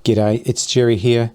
G'day, it's Jerry here.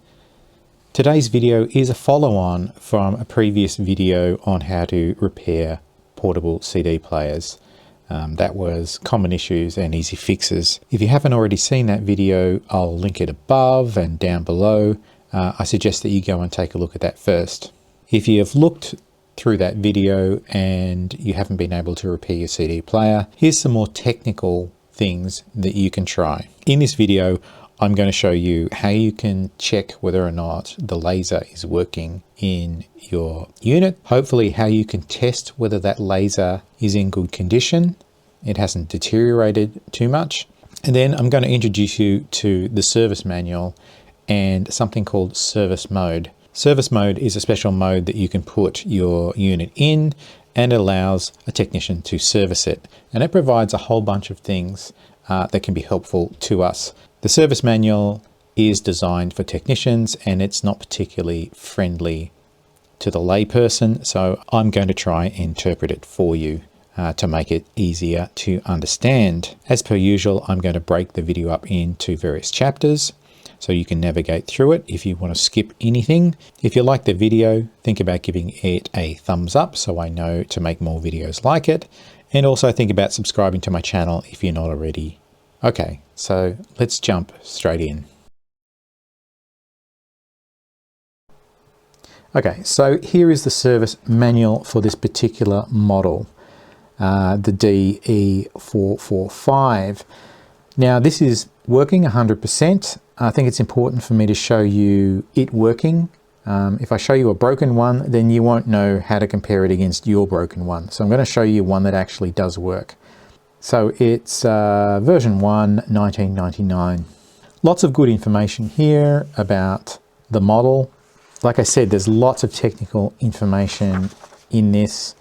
Today's video is a follow-on from a previous video on how to repair portable CD players. That was common issues and easy fixes. If you haven't already seen that video, I'll link it above and down below. I suggest that you go and take a look at that first. If you have looked through that video and you haven't been able to repair your CD player, here's some more technical things that you can try. In this video, I'm going to show you how you can check whether or not the laser is working in your unit. Hopefully how you can test whether that laser is in good condition, it hasn't deteriorated too much. And then I'm going to introduce you to the service manual and something called service mode. Service mode is a special mode that you can put your unit in and allows a technician to service it. And it provides a whole bunch of things that can be helpful to us. The service manual is designed for technicians and it's not particularly friendly to the layperson, so I'm going to try and interpret it for you to make it easier to understand. As per usual, I'm going to break the video up into various chapters so you can navigate through it if you want to skip anything. If you like the video, think about giving it a thumbs up so I know to make more videos like it, and also think about subscribing to my channel if you're not already. Okay, so let's jump straight in. Okay, so here is the service manual for this particular model, the DE445. Now this is working 100%. I think it's important for me to show you it working. If I show you a broken one, then you won't know how to compare it against your broken one. So I'm going to show you one that actually does work. So it's version 1, 1999. Lots of good information here about the model. Like I said, there's lots of technical information in this,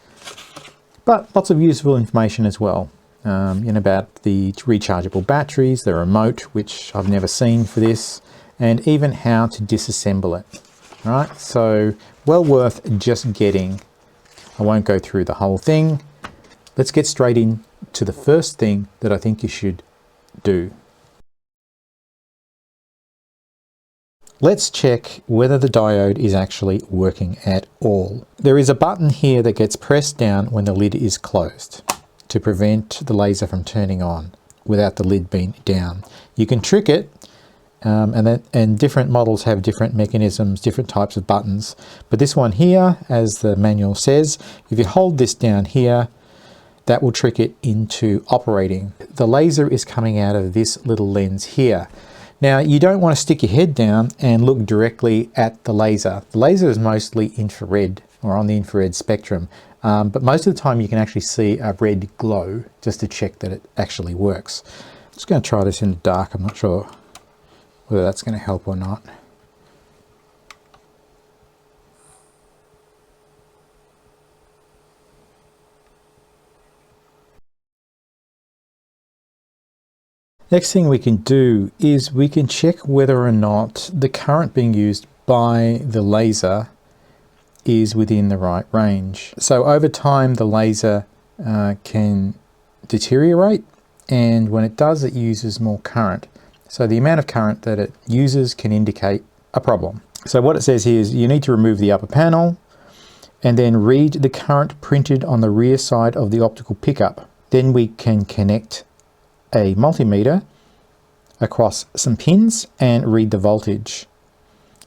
but lots of useful information as well. About the rechargeable batteries, the remote, which I've never seen for this, and even how to disassemble it. All right, so well worth just getting. I won't go through the whole thing. Let's get straight in to the first thing that I think you should do. Let's check whether the diode is actually working at all. There is a button here that gets pressed down when the lid is closed to prevent the laser from turning on without the lid being down. You can trick it, and different models have different mechanisms, different types of buttons. But this one here, as the manual says, if you hold this down here, that will trick it into operating. The laser is coming out of this little lens here. Now you don't want to stick your head down and look directly at the laser. The laser is mostly infrared or on the infrared spectrum, but most of the time you can actually see a red glow just to check that it actually works. I'm just going to try this in the dark. I'm not sure whether that's going to help or not. Next thing we can do is we can check whether or not the current being used by the laser is within the right range. So over time the laser can deteriorate, and when it does, it uses more current. So the amount of current that it uses can indicate a problem. So what it says here is you need to remove the upper panel and then read the current printed on the rear side of the optical pickup. Then we can connect a multimeter across some pins and read the voltage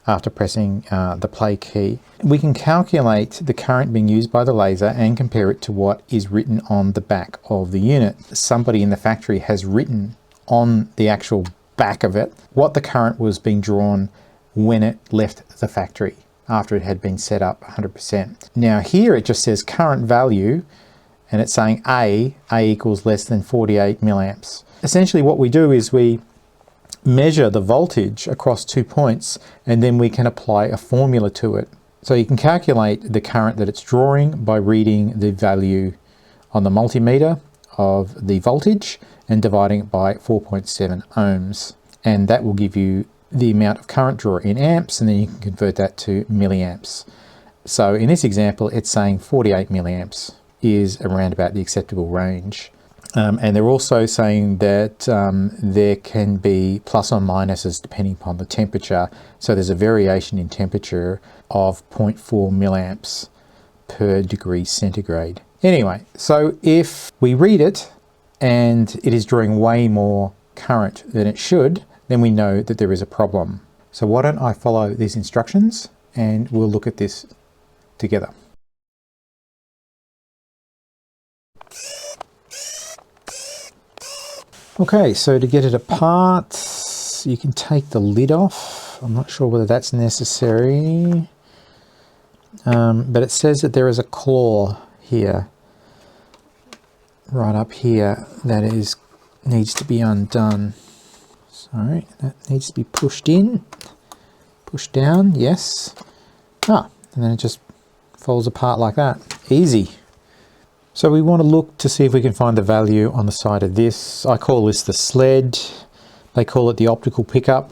after pressing the play key. We can calculate the current being used by the laser and compare it to what is written on the back of the unit. Somebody in the factory has written on the actual back of it what the current was being drawn when it left the factory after it had been set up 100%. Now here it just says current value, and it's saying A equals less than 48 milliamps. Essentially what we do is we measure the voltage across 2 points, and then we can apply a formula to it. So you can calculate the current that it's drawing by reading the value on the multimeter of the voltage and dividing it by 4.7 ohms. And that will give you the amount of current draw in amps, and then you can convert that to milliamps. So in this example, it's saying 48 milliamps is around about the acceptable range. And they're also saying that there can be plus or minuses depending upon the temperature. So there's a variation in temperature of 0.4 milliamps per degree centigrade. Anyway, so if we read it and it is drawing way more current than it should, then we know that there is a problem. So why don't I follow these instructions and we'll look at this together. Okay, so to get it apart, you can take the lid off. I'm not sure whether that's necessary, but it says that there is a claw here, right up here, that needs to be undone. So that needs to be pushed in, pushed down, yes. And then it just falls apart like that. Easy. So we want to look to see if we can find the value on the side of this. I call this the sled. They call it the optical pickup.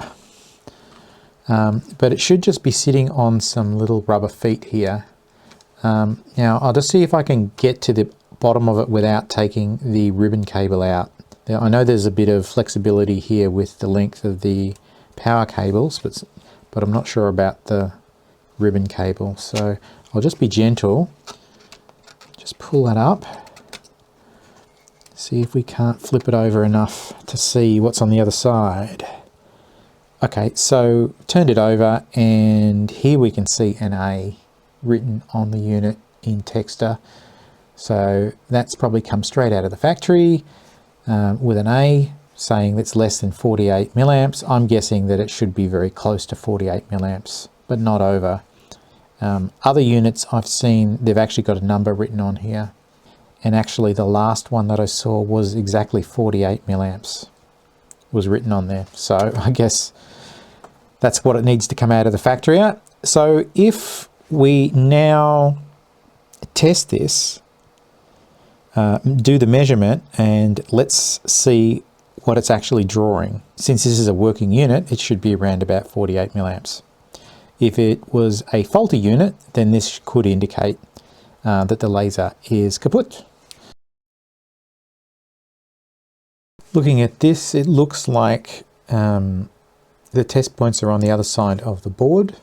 But it should just be sitting on some little rubber feet here. Now I'll just see if I can get to the bottom of it without taking the ribbon cable out. Now, I know there's a bit of flexibility here with the length of the power cables, but I'm not sure about the ribbon cable. So I'll just be gentle. Just pull that up, see if we can't flip it over enough to see what's on the other side. Okay, so turned it over and here we can see an A written on the unit in Texter. So that's probably come straight out of the factory with an A saying that's less than 48 milliamps. I'm guessing that it should be very close to 48 milliamps, but not over. Other units I've seen, they've actually got a number written on here. And actually the last one that I saw was exactly 48 milliamps was written on there. So I guess that's what it needs to come out of the factory at. So if we now test this, do the measurement, and let's see what it's actually drawing. Since this is a working unit, it should be around about 48 milliamps. If it was a faulty unit, then this could indicate that the laser is kaput. Looking at this, it looks like the test points are on the other side of the board.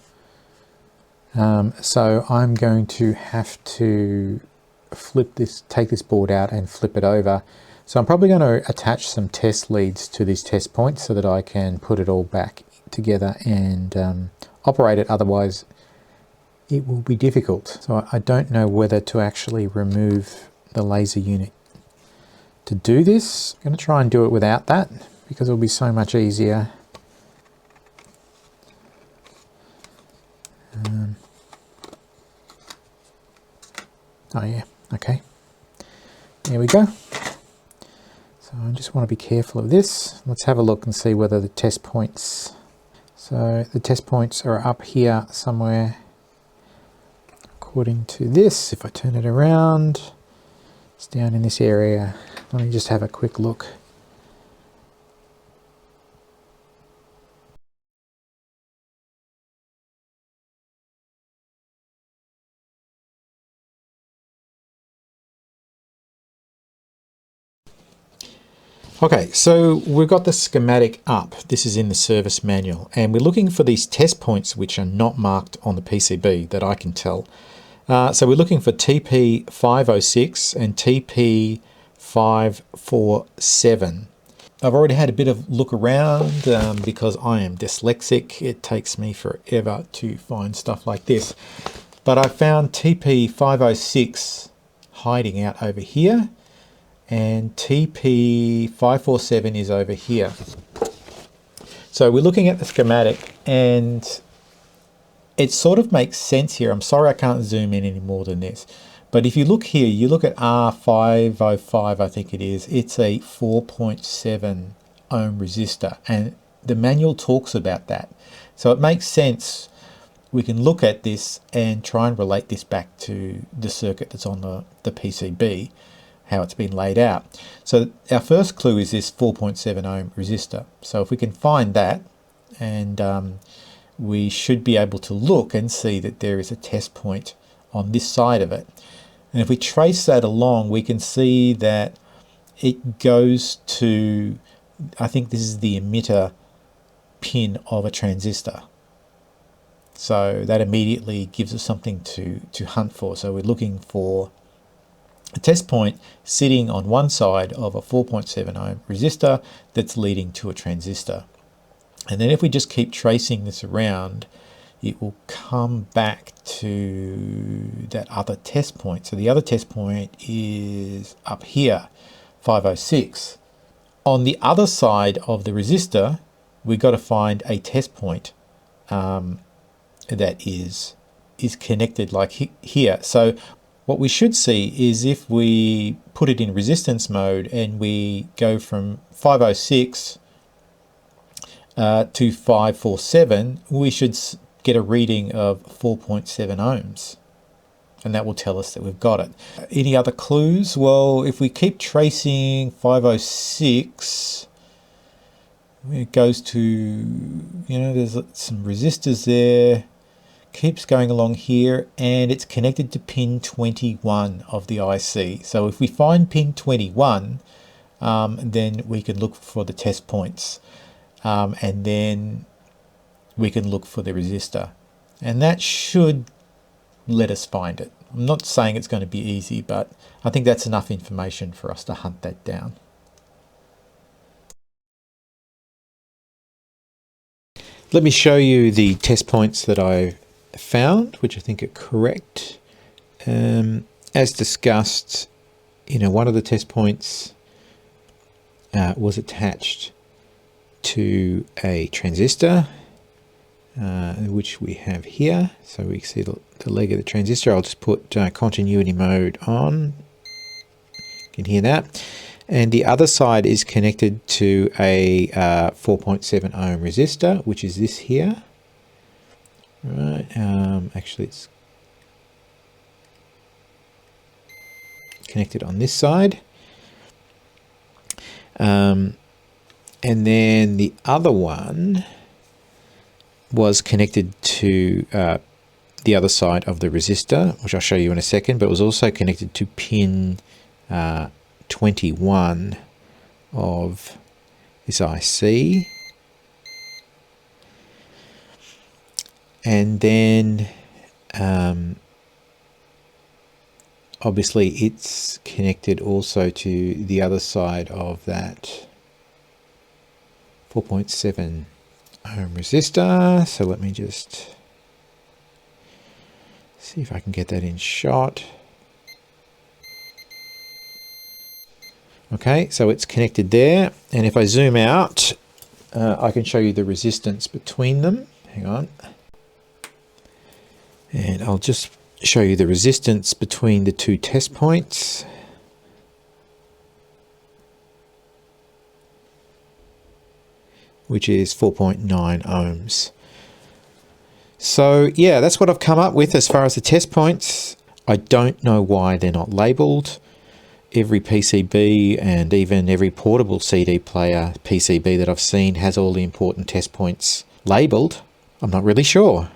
So I'm going to have to take this board out and flip it over. So I'm probably going to attach some test leads to these test points so that I can put it all back together and operate it. Otherwise it will be difficult. So I don't know whether to actually remove the laser unit to do this. I'm going to try and do it without that because it'll be so much easier. Oh yeah, okay, there we go. So I just want to be careful of this. Let's have a look and see whether the test points, so the test points are up here somewhere according to this. If I turn it around, it's down in this area. Let me just have a quick look. Okay, so we've got the schematic up. This is in the service manual, and we're looking for these test points which are not marked on the PCB that I can tell. So we're looking for TP506 and TP547. I've already had a bit of look around because I am dyslexic. It takes me forever to find stuff like this. But I found TP506 hiding out over here, and TP547 is over here. So we're looking at the schematic, and it sort of makes sense here. I'm sorry I can't zoom in any more than this. But if you look here, you look at R505, I think it is, it's a 4.7 ohm resistor, and the manual talks about that. So it makes sense. We can look at this and try and relate this back to the circuit that's on the PCB, how it's been laid out. So our first clue is this 4.7 ohm resistor. So if we can find that, and we should be able to look and see that there is a test point on this side of it. And if we trace that along, we can see that it goes to, I think this is the emitter pin of a transistor. So that immediately gives us something to hunt for. So we're looking for a test point sitting on one side of a 4.7 ohm resistor that's leading to a transistor. And then if we just keep tracing this around, it will come back to that other test point. So the other test point is up here, 506. On the other side of the resistor, we've got to find a test point that is connected like here. So what we should see is if we put it in resistance mode and we go from 506 to 547, we should get a reading of 4.7 ohms. And that will tell us that we've got it. Any other clues? Well, if we keep tracing 506, it goes to, you know, there's some resistors there, keeps going along here, and it's connected to pin 21 of the IC. So if we find pin 21, then we can look for the test points, and then we can look for the resistor, and that should let us find it. I'm not saying it's going to be easy, but I think that's enough information for us to hunt that down. Let me show you the test points that I found, which I think are correct. As discussed, you know, one of the test points was attached to a transistor, which we have here. So we see the leg of the transistor. I'll just put continuity mode on. You can hear that. And the other side is connected to a 4.7 ohm resistor, which is this here. Right. Actually, it's connected on this side. And then the other one was connected to the other side of the resistor, which I'll show you in a second, but it was also connected to pin 21 of this IC. And then obviously it's connected also to the other side of that 4.7 ohm resistor. So let me just see if I can get that in shot. Okay, so it's connected there, and if I zoom out, I can show you the resistance between them. Hang on. And I'll just show you the resistance between the two test points. Which is 4.9 ohms. So yeah, that's what I've come up with as far as the test points. I don't know why they're not labelled. Every PCB and even every portable CD player PCB that I've seen has all the important test points labelled. I'm not really sure.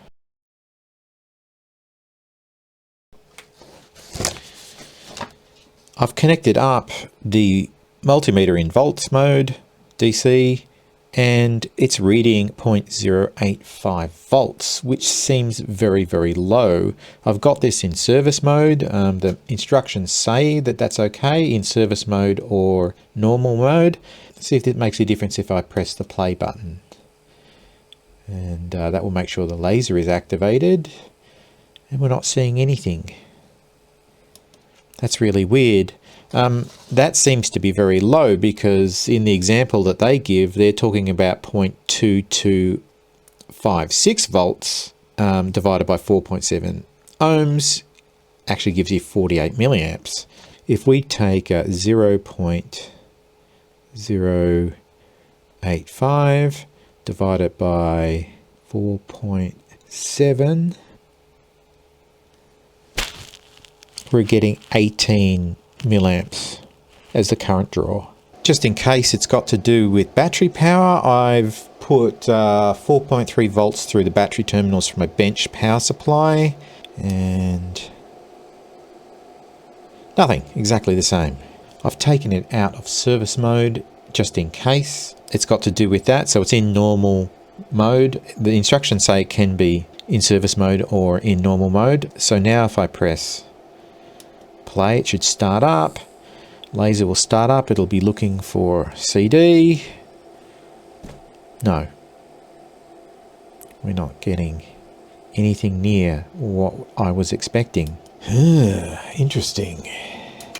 I've connected up the multimeter in volts mode, DC, and it's reading 0.085 volts, which seems very, very low. I've got this in service mode. The instructions say that that's okay in service mode or normal mode. Let's see if it makes a difference if I press the play button. And that will make sure the laser is activated. And we're not seeing anything. That's really weird. That seems to be very low because in the example that they give, they're talking about 0.2256 volts divided by 4.7 ohms actually gives you 48 milliamps. If we take 0.085 divided by 4.7, we're getting 18 milliamps as the current draw. Just in case it's got to do with battery power, I've put 4.3 volts through the battery terminals from a bench power supply, and nothing, exactly the same. I've taken it out of service mode just in case. It's got to do with that. So it's in normal mode. The instructions say it can be in service mode or in normal mode. So now if I press play, it should start up. Laser will start up. It'll be looking for CD. No, we're not getting anything near what I was expecting. Interesting.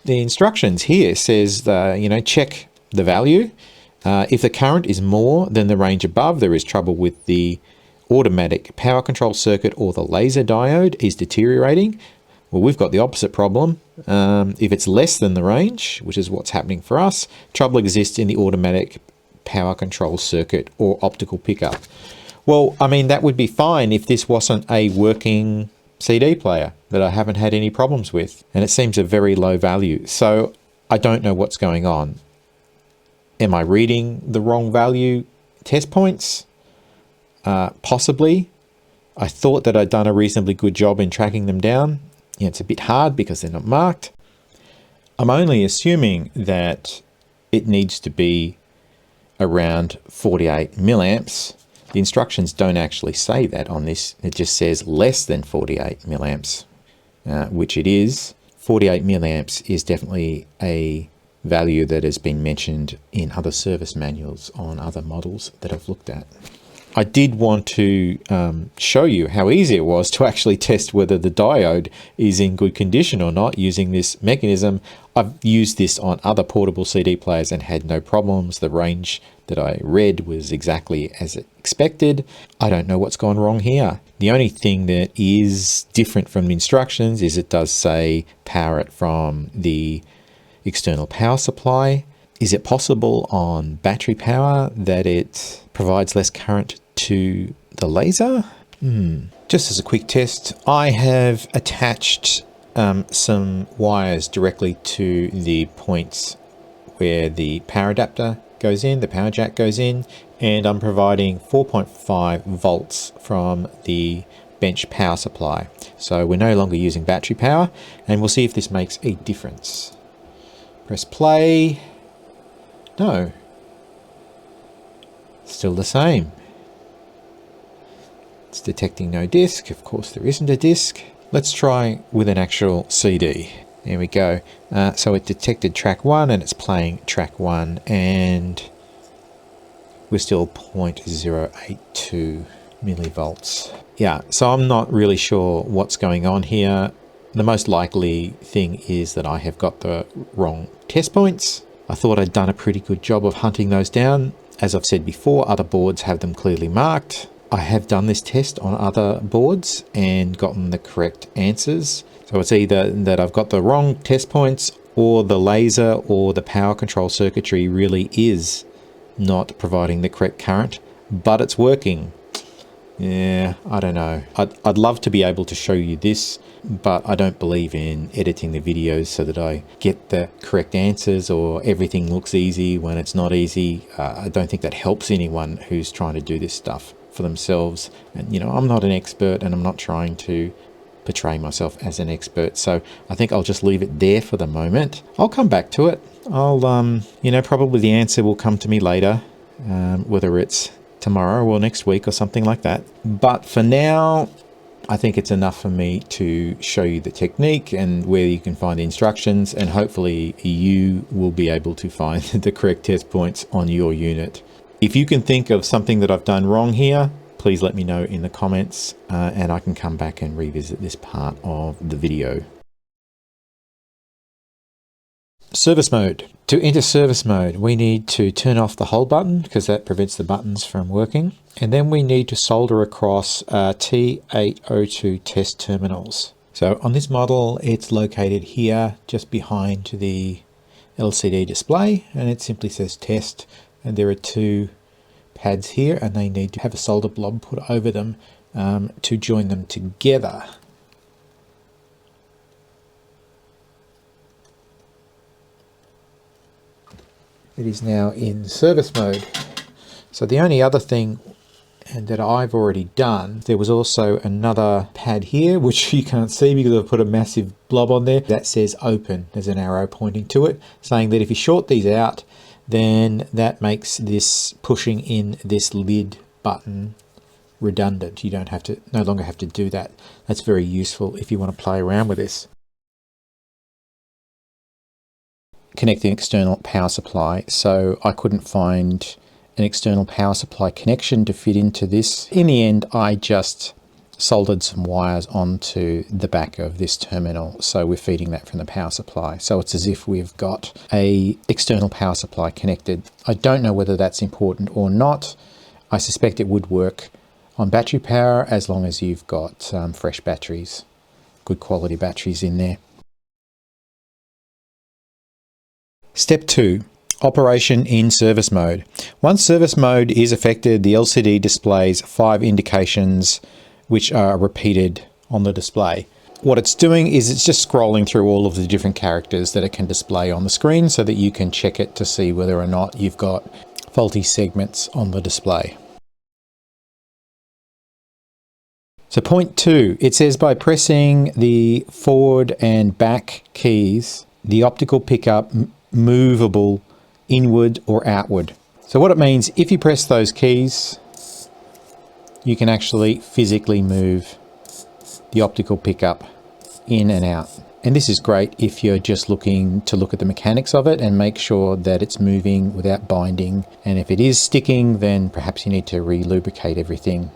The instructions here says, check the value. If the current is more than the range above, there is trouble with the automatic power control circuit or the laser diode is deteriorating. Well, we've got the opposite problem. If it's less than the range, which is what's happening for us, trouble exists in the automatic power control circuit or optical pickup. Well, I mean, that would be fine if this wasn't a working CD player that I haven't had any problems with, and it seems a very low value. So I don't know what's going on. Am I reading the wrong value test points? Possibly. I thought that I'd done a reasonably good job in tracking them down. Yeah, it's a bit hard because they're not marked. I'm only assuming that it needs to be around 48 milliamps. The instructions don't actually say that on this. It just says less than 48 milliamps, which it is. 48 milliamps is definitely a value that has been mentioned in other service manuals on other models that I've looked at. I did want to show you how easy it was to actually test whether the diode is in good condition or not using this mechanism. I've used this on other portable CD players and had no problems. The range that I read was exactly as expected. I don't know what's gone wrong here. The only thing that is different from the instructions is it does say power it from the external power supply. Is it possible on battery power that it provides less current to the laser? Just as a quick test, I have attached some wires directly to the points where the power adapter goes in, the power jack goes in, and I'm providing 4.5 volts from the bench power supply. So we're no longer using battery power, and we'll see if this makes a difference. Press play. No, still the same. It's detecting no disc. Of course there isn't a disc. Let's try with an actual CD. There we go. So it detected track 1 and it's playing track 1, and we're still 0.082 millivolts. Yeah, so I'm not really sure what's going on here. The most likely thing is that I have got the wrong test points. I thought I'd done a pretty good job of hunting those down. As I've said before, other boards have them clearly marked. I have done this test on other boards and gotten the correct answers. So it's either that I've got the wrong test points, or the laser or the power control circuitry really is not providing the correct current, but it's working. Yeah, I don't know. I'd love to be able to show you this, but I don't believe in editing the videos so that I get the correct answers or everything looks easy when it's not easy. I don't think that helps anyone who's trying to do this stuff for themselves. And I'm not an expert, and I'm not trying to portray myself as an expert. So I think I'll just leave it there for the moment. I'll come back to it. I'll, probably the answer will come to me later, whether it's tomorrow or next week or something like that. But for now, I think it's enough for me to show you the technique and where you can find the instructions, and hopefully you will be able to find the correct test points on your unit. If you can think of something that I've done wrong here, please let me know in the comments, and I can come back and revisit this part of the video. Service mode. To enter service mode, we need to turn off the hold button because that prevents the buttons from working. And then we need to solder across T802 test terminals. So on this model, it's located here just behind the LCD display, and it simply says test. And there are two pads here, and they need to have a solder blob put over them to join them together. It is now in service mode. So the only other thing and that I've already done. There was also another pad here, which you can't see because I've put a massive blob on there, that says open. There's an arrow pointing to it, saying that if you short these out, then that makes this pushing in this lid button redundant. You don't have to, no longer have to do that. That's very useful if you want to play around with this. Connect the external power supply. So I couldn't find an external power supply connection to fit into this. In the end, I just soldered some wires onto the back of this terminal. So we're feeding that from the power supply. So it's as if we've got a external power supply connected. I don't know whether that's important or not. I suspect it would work on battery power as long as you've got fresh batteries, good quality batteries in there. Step 2, operation in service mode. Once service mode is affected, the LCD displays 5 indications which are repeated on the display. What it's doing is it's just scrolling through all of the different characters that it can display on the screen so that you can check it to see whether or not you've got faulty segments on the display. So point 2, it says by pressing the forward and back keys, the optical pickup movable inward or outward. So what it means, if you press those keys, you can actually physically move the optical pickup in and out. And this is great if you're just looking to look at the mechanics of it and make sure that it's moving without binding. And if it is sticking, then perhaps you need to re-lubricate everything,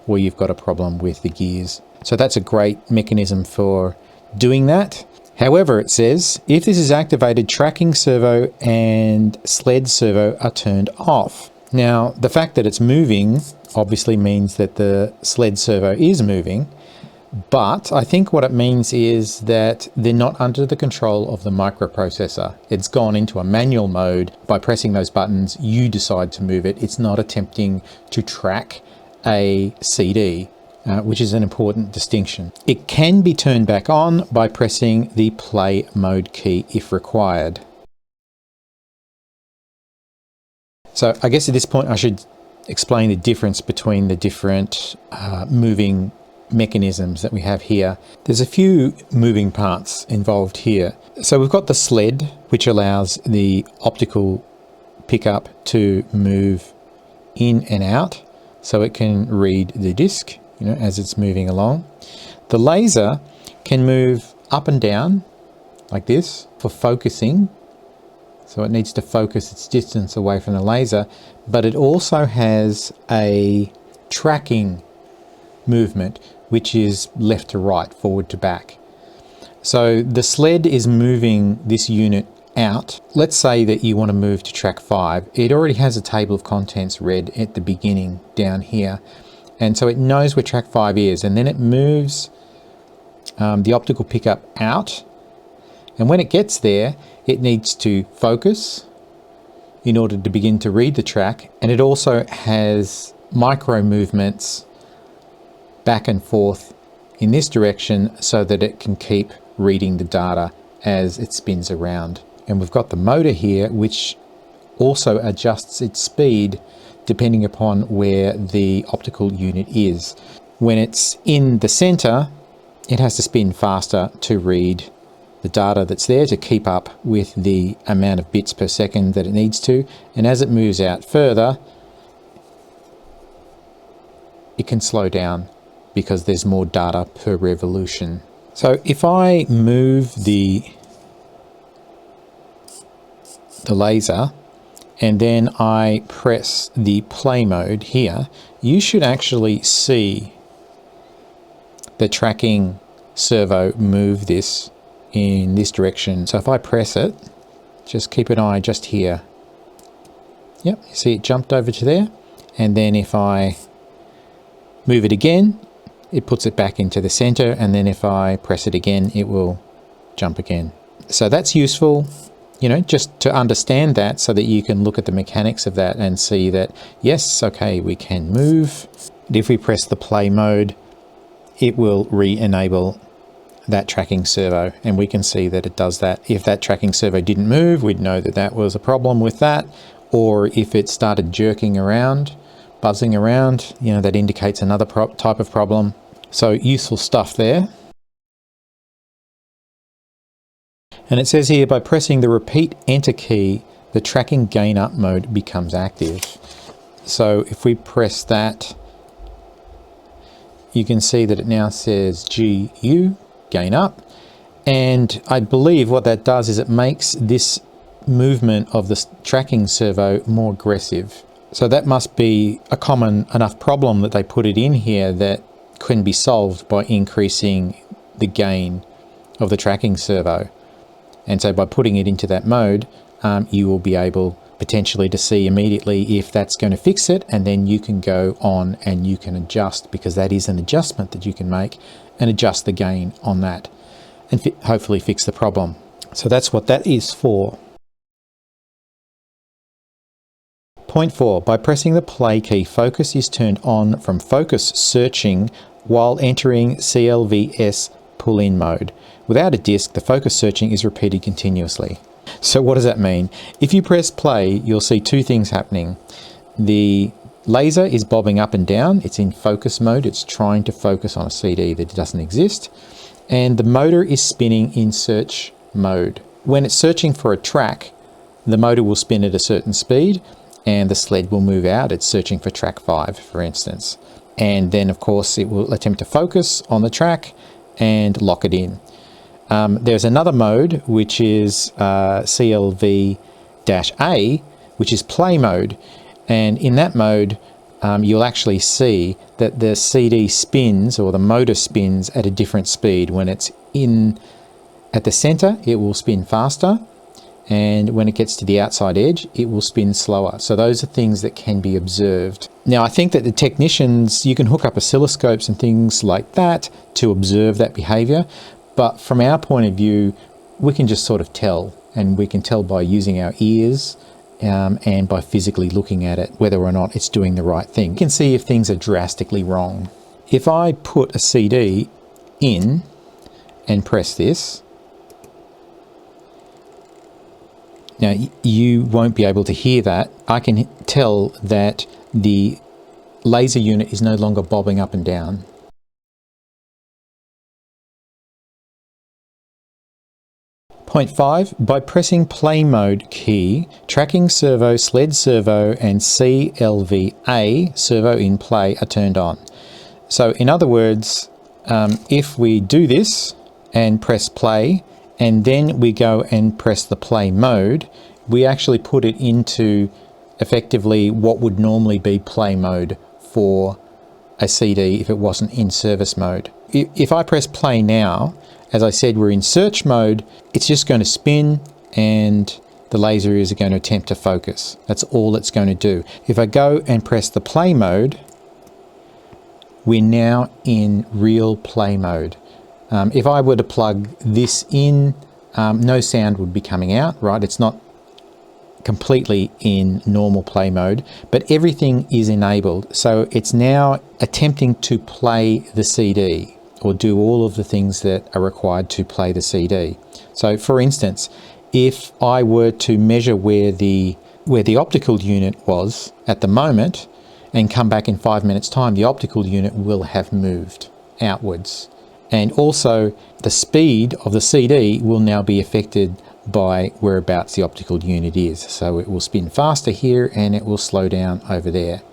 or you've got a problem with the gears. So that's a great mechanism for doing that. However, it says, if this is activated, tracking servo and sled servo are turned off. Now, the fact that it's moving obviously means that the sled servo is moving, but I think what it means is that they're not under the control of the microprocessor. It's gone into a manual mode. By pressing those buttons, you decide to move it. It's not attempting to track a CD. Which is an important distinction. It can be turned back on by pressing the play mode key if required. So I guess at this point I should explain the difference between the different moving mechanisms that we have here. There's a few moving parts involved here. So we've got the sled, which allows the optical pickup to move in and out so it can read the disc, as it's moving along. The laser can move up and down like this for focusing. So it needs to focus its distance away from the laser, but it also has a tracking movement, which is left to right, forward to back. So the sled is moving this unit out. Let's say that you want to move to track 5. It already has a table of contents read at the beginning down here. And so it knows where track 5 is, and then it moves the optical pickup out. And when it gets there, it needs to focus in order to begin to read the track. And it also has micro movements back and forth in this direction so that it can keep reading the data as it spins around. And we've got the motor here, which also adjusts its speed depending upon where the optical unit is. When it's in the center, it has to spin faster to read the data that's there to keep up with the amount of bits per second that it needs to. And as it moves out further, it can slow down because there's more data per revolution. So if I move the laser and then I press the play mode here, you should actually see the tracking servo move this in this direction. So if I press it, just keep an eye just here. Yep, you see it jumped over to there. And then if I move it again, it puts it back into the center. And then if I press it again, it will jump again. So that's useful, just to understand that so that you can look at the mechanics of that and see that, yes, okay, we can move. And if we press the play mode, it will re-enable that tracking servo, and we can see that it does that. If that tracking servo didn't move, we'd know that that was a problem with that, or if it started jerking around, buzzing around, you know, that indicates another type of problem. So useful stuff there. And it says here, by pressing the repeat enter key, the tracking gain up mode becomes active. So if we press that, you can see that it now says GU, gain up. And I believe what that does is it makes this movement of the tracking servo more aggressive. So that must be a common enough problem that they put it in here that can be solved by increasing the gain of the tracking servo. And so by putting it into that mode, you will be able potentially to see immediately if that's going to fix it, and then you can go on and you can adjust, because that is an adjustment that you can make, and adjust the gain on that and hopefully fix the problem. So that's what that is for. Point 4, by pressing the play key, focus is turned on from focus searching while entering CLV-S pull-in mode. Without a disc, the focus searching is repeated continuously. So what does that mean? If you press play, you'll see two things happening. The laser is bobbing up and down. It's in focus mode. It's trying to focus on a CD that doesn't exist. And the motor is spinning in search mode. When it's searching for a track, the motor will spin at a certain speed and the sled will move out. It's searching for track 5, for instance. And then, of course, it will attempt to focus on the track and lock it in. There's another mode, which is CLV-A, which is play mode. And in that mode, you'll actually see that the CD spins, or the motor spins, at a different speed. When it's in at the center, it will spin faster. And when it gets to the outside edge, it will spin slower. So those are things that can be observed. Now, I think that the technicians, you can hook up oscilloscopes and things like that to observe that behavior. But from our point of view, we can just sort of tell, and we can tell by using our ears and by physically looking at it, whether or not it's doing the right thing. You can see if things are drastically wrong. If I put a CD in and press this, now you won't be able to hear that. I can tell that the laser unit is no longer bobbing up and down. Point 5, by pressing play mode key, tracking servo, sled servo and CLV-A servo in play are turned on. So in other words, if we do this and press play, and then we go and press the play mode, we actually put it into effectively what would normally be play mode for a CD if it wasn't in service mode. If I press play now, as I said, we're in search mode, it's just going to spin and the laser is going to attempt to focus. That's all it's going to do. If I go and press the play mode, we're now in real play mode. If I were to plug this in, no sound would be coming out, right? It's not completely in normal play mode, but everything is enabled. So it's now attempting to play the CD, or do all of the things that are required to play the CD. So for instance, if I were to measure where the optical unit was at the moment and come back in 5 minutes time, the optical unit will have moved outwards. And also the speed of the CD will now be affected by whereabouts the optical unit is. So it will spin faster here and it will slow down over there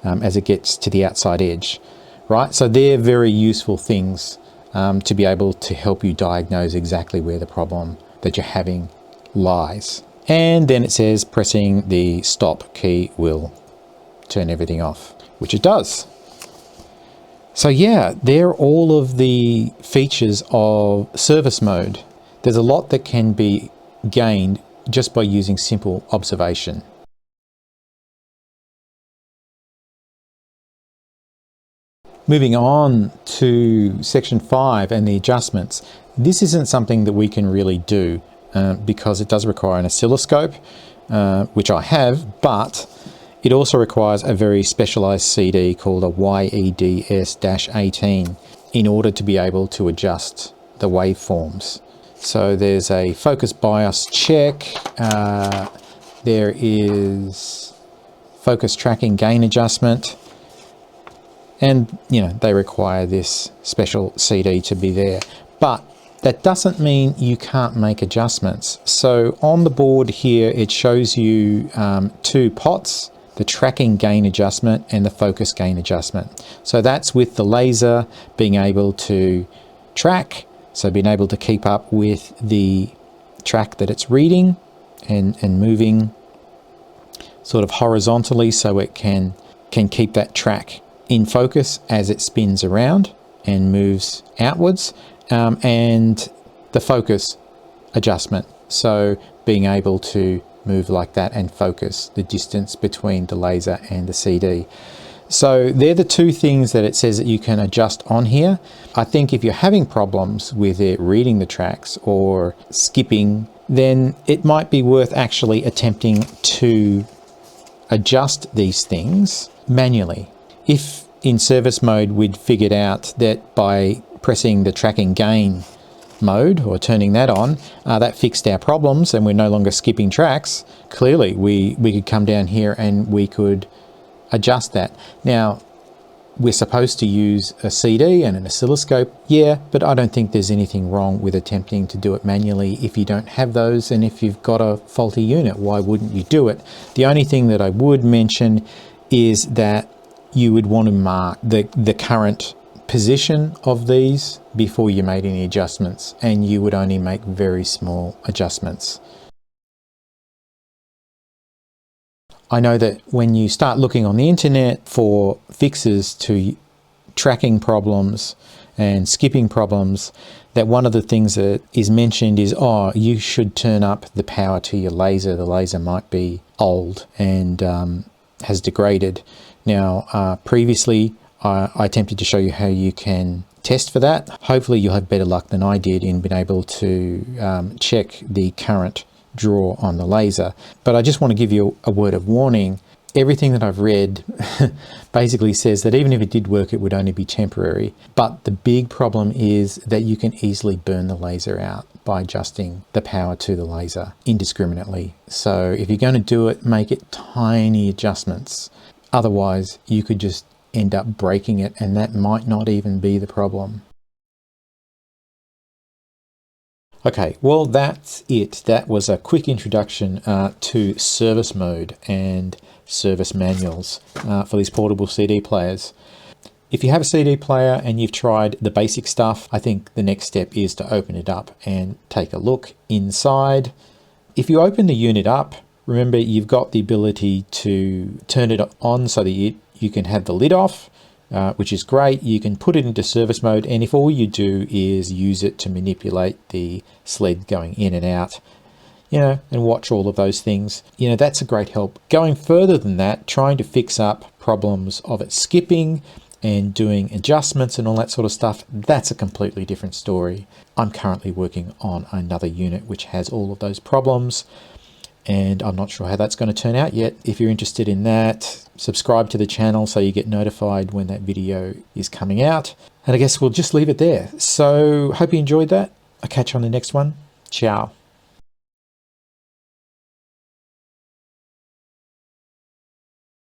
as it gets to the outside edge. Right, so they're very useful things to be able to help you diagnose exactly where the problem that you're having lies. And then it says pressing the stop key will turn everything off, which it does. So yeah, they're all of the features of service mode. There's a lot that can be gained just by using simple observation. Moving on to section 5 and the adjustments. This isn't something that we can really do because it does require an oscilloscope, which I have, but it also requires a very specialized CD called a YEDS-18 in order to be able to adjust the waveforms. So there's a focus bias check, there is focus tracking gain adjustment, and you know, they require this special CD to be there. But that doesn't mean you can't make adjustments. So on the board here, it shows you two pots, the tracking gain adjustment and the focus gain adjustment. So that's with the laser being able to track, so being able to keep up with the track that it's reading and moving sort of horizontally, so it can keep that track in focus as it spins around and moves outwards. And the focus adjustment, so being able to move like that and focus the distance between the laser and the CD. So they're the two things that it says that you can adjust on here. I think if you're having problems with it reading the tracks or skipping, then it might be worth actually attempting to adjust these things manually. If in service mode we'd figured out that by pressing the tracking gain mode or turning that on, that fixed our problems and we're no longer skipping tracks, clearly we could come down here and we could adjust that. Now, we're supposed to use a CD and an oscilloscope, yeah, but I don't think there's anything wrong with attempting to do it manually if you don't have those, and if you've got a faulty unit, why wouldn't you do it? The only thing that I would mention is that you would want to mark the current position of these before you made any adjustments, and you would only make very small adjustments. I know that when you start looking on the internet for fixes to tracking problems and skipping problems, that one of the things that is mentioned is, oh, you should turn up the power to your laser. The laser might be old and has degraded. Now, previously, I attempted to show you how you can test for that. Hopefully you'll have better luck than I did in being able to check the current draw on the laser. But I just want to give you a word of warning. Everything that I've read basically says that even if it did work, it would only be temporary. But the big problem is that you can easily burn the laser out by adjusting the power to the laser indiscriminately. So if you're going to do it, make it tiny adjustments. Otherwise, you could just end up breaking it, and that might not even be the problem. Okay, well that's it. That was a quick introduction to service mode and service manuals for these portable CD players. If you have a CD player and you've tried the basic stuff, I think the next step is to open it up and take a look inside. If you open the unit up, remember you've got the ability to turn it on so that you can have the lid off, which is great. You can put it into service mode, and if all you do is use it to manipulate the sled going in and out, you know, and watch all of those things, you know, that's a great help. Going further than that, trying to fix up problems of it skipping and doing adjustments and all that sort of stuff, that's a completely different story. I'm currently working on another unit which has all of those problems, and I'm not sure how that's going to turn out yet. If you're interested in that, subscribe to the channel so you get notified when that video is coming out. And I guess we'll just leave it there. So hope you enjoyed that. I'll catch you on the next one. Ciao.